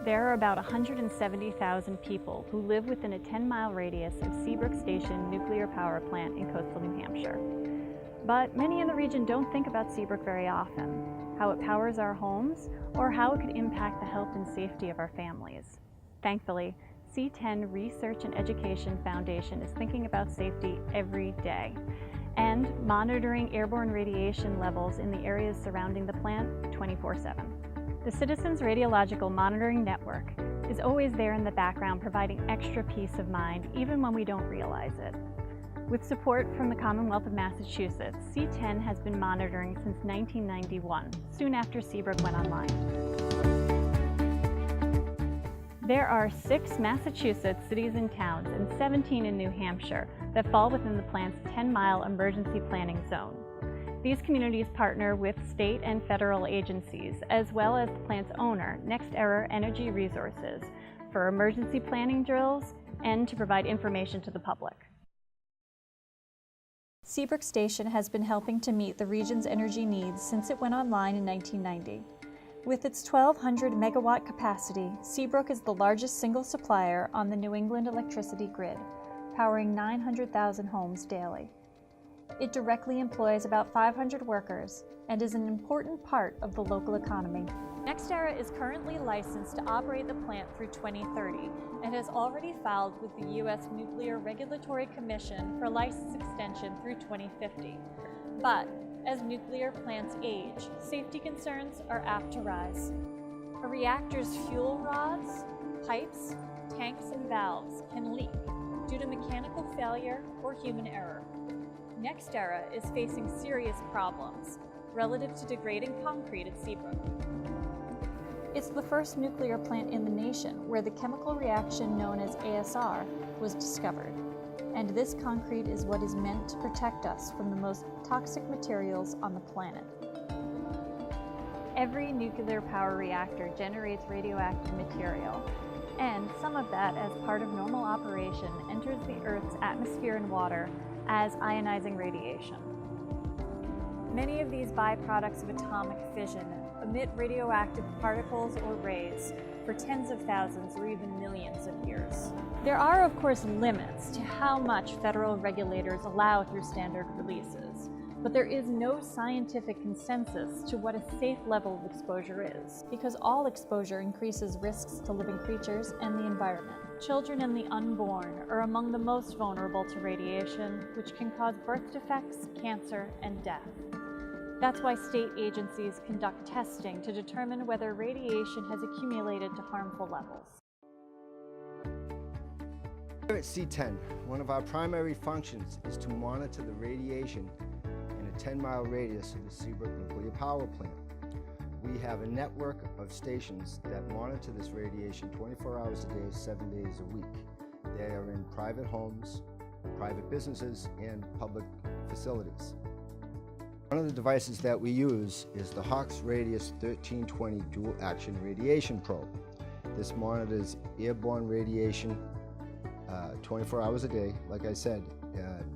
There are about 170,000 people who live within a 10-mile radius of Seabrook Station nuclear power plant in coastal New Hampshire. But many in the region don't think about Seabrook very often, how it powers our homes, or how it could impact the health and safety of our families. Thankfully, C-10 Research and Education Foundation is thinking about safety every day and monitoring airborne radiation levels in the areas surrounding the plant 24/7. The Citizens Radiological Monitoring Network is always there in the background, providing extra peace of mind even when we don't realize it. With support from the Commonwealth of Massachusetts, C-10 has been monitoring since 1991, soon after Seabrook went online. There are 6 Massachusetts cities and towns and 17 in New Hampshire that fall within the plant's 10-mile emergency planning zone. These communities partner with state and federal agencies, as well as the plant's owner, NextEra Energy Resources, for emergency planning drills and to provide information to the public. Seabrook Station has been helping to meet the region's energy needs since it went online in 1990. With its 1,200 megawatt capacity, Seabrook is the largest single supplier on the New England electricity grid, powering 900,000 homes daily. It directly employs about 500 workers and is an important part of the local economy. NextEra is currently licensed to operate the plant through 2030 and has already filed with the U.S. Nuclear Regulatory Commission for license extension through 2050. But as nuclear plants age, safety concerns are apt to rise. A reactor's fuel rods, pipes, tanks, and valves can leak due to mechanical failure or human error. NextEra is facing serious problems relative to degrading concrete at Seabrook. It's the first nuclear plant in the nation where the chemical reaction known as ASR was discovered, and this concrete is what is meant to protect us from the most toxic materials on the planet. Every nuclear power reactor generates radioactive material, and some of that, as part of normal operation, enters the Earth's atmosphere and water as ionizing radiation. Many of these byproducts of atomic fission emit radioactive particles or rays for tens of thousands or even millions of years. There are, of course, limits to how much federal regulators allow through standard releases, but there is no scientific consensus to what a safe level of exposure is, because all exposure increases risks to living creatures and the environment. Children and the unborn are among the most vulnerable to radiation, which can cause birth defects, cancer, and death. That's why state agencies conduct testing to determine whether radiation has accumulated to harmful levels. Here at C-10, one of our primary functions is to monitor the radiation in a 10-mile radius of the Seabrook nuclear power plant. We have a network of stations that monitor this radiation 24 hours a day, 7 days a week. They are in private homes, private businesses, and public facilities. One of the devices that we use is the Hawks Radius 1320 Dual Action Radiation Probe. This monitors airborne radiation 24 hours a day, like I said,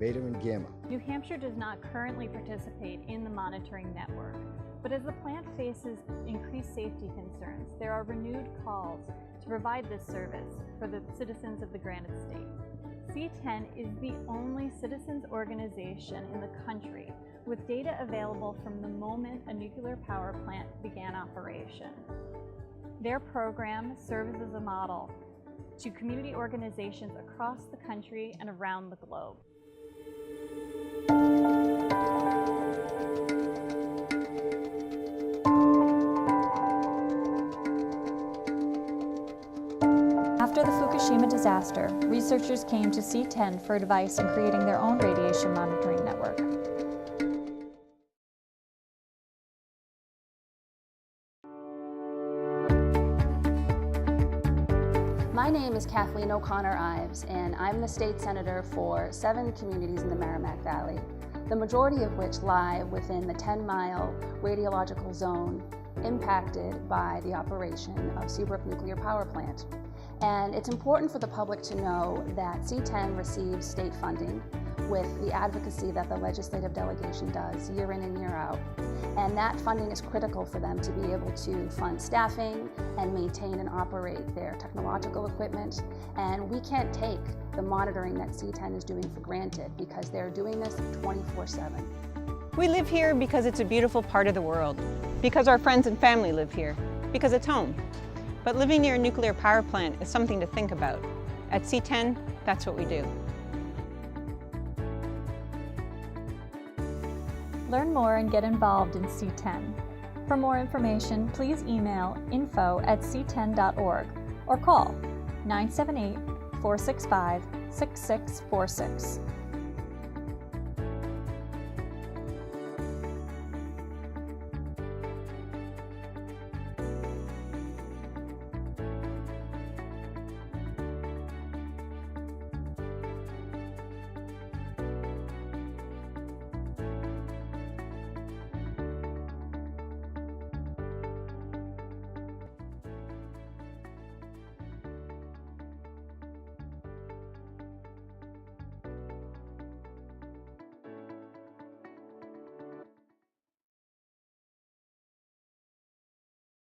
beta and gamma. New Hampshire does not currently participate in the monitoring network, but as the plant faces increased safety concerns, there are renewed calls to provide this service for the citizens of the granite state. C-10 is the only citizens organization in the country with data available from the moment a nuclear power plant began operation. Their program serves as a model to community organizations across the country and around the globe. After the Fukushima disaster, researchers came to C-10 for advice in creating their own radiation monitoring network. My name is Kathleen O'Connor Ives, and I'm the state senator for 7 communities in the Merrimack Valley, the majority of which lie within the 10-mile radiological zone impacted by the operation of Seabrook Nuclear Power Plant. And it's important for the public to know that C-10 receives state funding with the advocacy that the legislative delegation does year in and year out. And that funding is critical for them to be able to fund staffing and maintain and operate their technological equipment. And we can't take the monitoring that C-10 is doing for granted because they're doing this 24/7. We live here because it's a beautiful part of the world, because our friends and family live here, because it's home. But living near a nuclear power plant is something to think about. At C-10, that's what we do. Learn more and get involved in C-10. For more information, please email info@c10.org or call 978-465-6646.